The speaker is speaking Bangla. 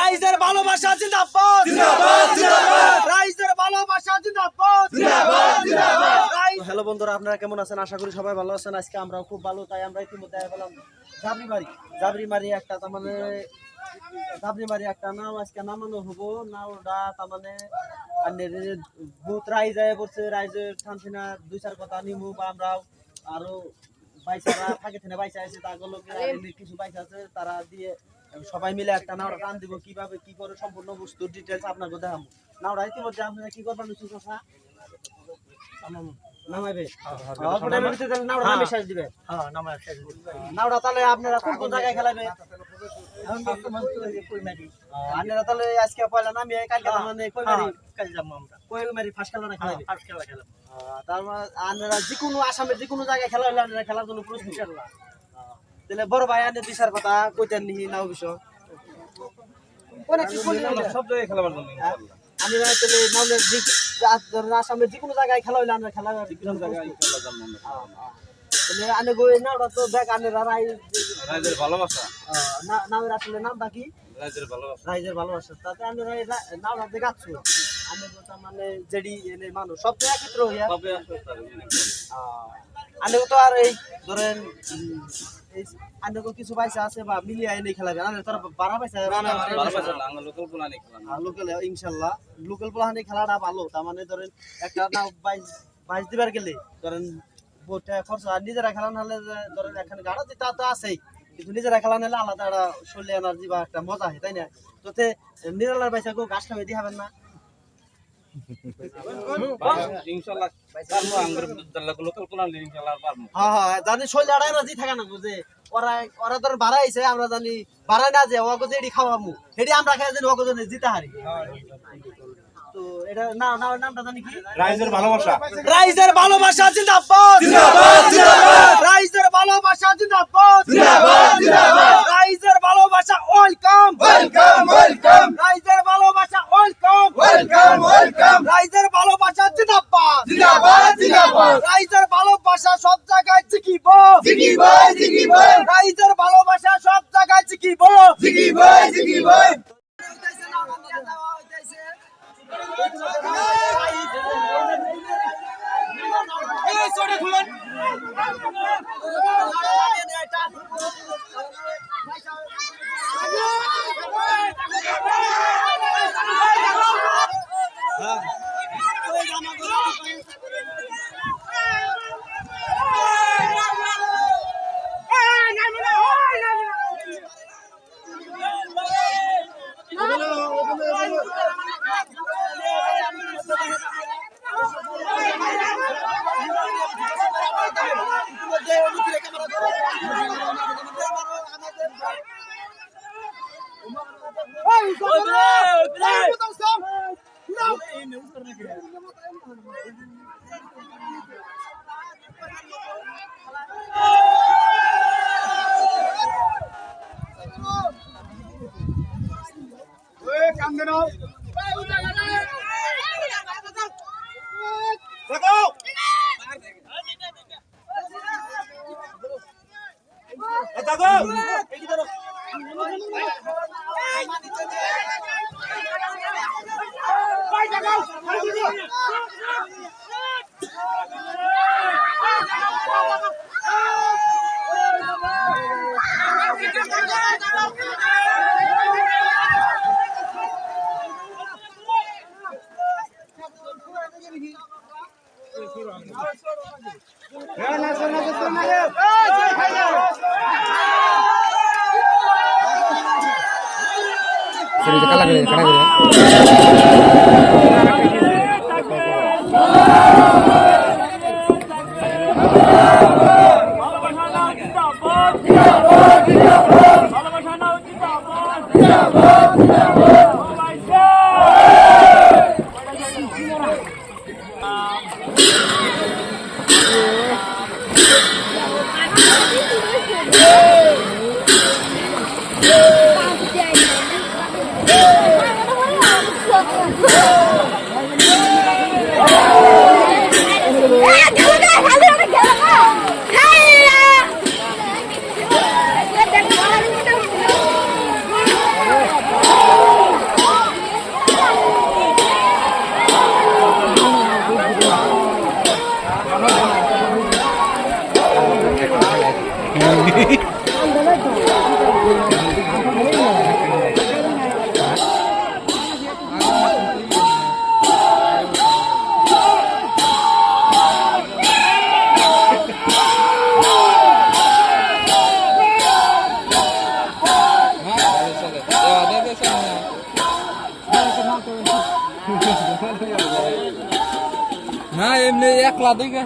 রাইজের ভালোবাসা জিন্দাবাদ জিন্দাবাদ জিন্দাবাদ রাইজের ভালোবাসা জিন্দাবাদ জিন্দাবাদ জিন্দাবাদ। হ্যালো বন্ধুরা, আপনারা কেমন আছেন? আশা করি সবাই ভালো আছেন। আজকে আমরাও খুব ভালো, তাই আমরা ইতিমধ্যে বললাম জাবরিমারি একটা, তার মানে জাবরিমারি একটা নাম আজকে নামানো হবো। নাওটা তার মানে বহুত রাইজ আয় পড়ছে, রাইজের থামছে না, দুই চার কথা নিমু বা আমরাও আরো বাইসারা থাকে থেকে বাইসা আছে, তাগুলো কিছু বাইসা আছে, তারা দিয়ে সবাই মিলে একটা নাওড়া টান দিব। কিভাবে কি করে সম্পূর্ণ বস্তু ডিটেলস আপনাকে দেখাবো। নাওড়া ইতিমধ্যে আপনারা কি করবেন নামাইবে নাওড়া নামে শেষ দিবে। নাওড়া তাহলে আপনারা কোন কোন জায়গায় খেলাবে? আপনারা তাহলে আজকে পয়লা নামিয়ে কালকে মানে কইমারি ফার্স্ট খেলা না খেলাবে? ফার্স্ট খেলা খেলাবে। তার মানে আপনারা যে কোনো আসামের যে কোনো জায়গায় খেলা হলে আপনারা খেলার জন্য প্রস্তুত। তাহলে বড় ভাই আনে দুই চার কথা কইতেন নি নাও বিষয় সব জায়গায় খেলাবার জন্য আমি তাহলে নামের আসামের যে কোনো জায়গায় খেলা হইলে আমরা খেলা তাহলে আনে গো নাওটা তো দেখ আনে রাইজের ভালোবাসা নামের আসলে নামটা কি? রাইজের ভালোবাসা। তাতে আমি নাওটা দেখাচ্ছি আমি মানে যেডি এনে মানুষ সব তো একত্র হইয়া আনে তো আর এই ধরেন আনে কিছু পয়সা আছে বা মিলিয়ে এনে খেলাবে আনে তোরা বাড়া পয়সা লোকাল ইনশাল্লাহ লোকাল পোলাহানি খেলাটা ভালো। তার মানে ধরেন একটা না বাইশ দিবার গেলে ধরেন খরচা, নিজেরা খেলা হলে ধরেন এখানে গাড়া তা তো আছেই, কিন্তু নিজেরা খেলা নিলে আলাদা একটা শরীরে এনার্জি বা একটা মজা হয়, তাই না? তোতে নিরালার পয়সা কেউ গাছ খাবে দিয়ে হবেন না। জানি শরীর এনার্জি থাকে না বুঝে ওরা ওরা ধর বাড়াইছে, আমরা জানি বাড়াই না যে ওকে যেটি খাওয়াবো সেটি আমরা খাই জানি ওকে জন্য জিতে হারি। তো এটা নামটা জানি কি? রাইজের ভালোবাসা। রাইজের ভালোবাসা জিন্দাবাদ জিন্দাবাদ জিন্দাবাদ রাইজের ভালোবাসা জিন্দাবাদ জিন্দাবাদ জিন্দাবাদ রাইজের ভালোবাসা ওয়েলকাম ওয়েলকাম ওয়েলকাম রাইজের ভালোবাসা ওয়েলকাম ওয়েলকাম ওয়েলকাম রাইজের ভালোবাসা জিন্দাবাদ জিন্দাবাদ জিন্দাবাদ রাইজের ভালোবাসা সব জায়গায় জিকিব জিকিব জিকিব রাইজের ভালোবাসা সব জায়গায় জিকিব জিকিব জিকিব। না এমনি একলা দিকে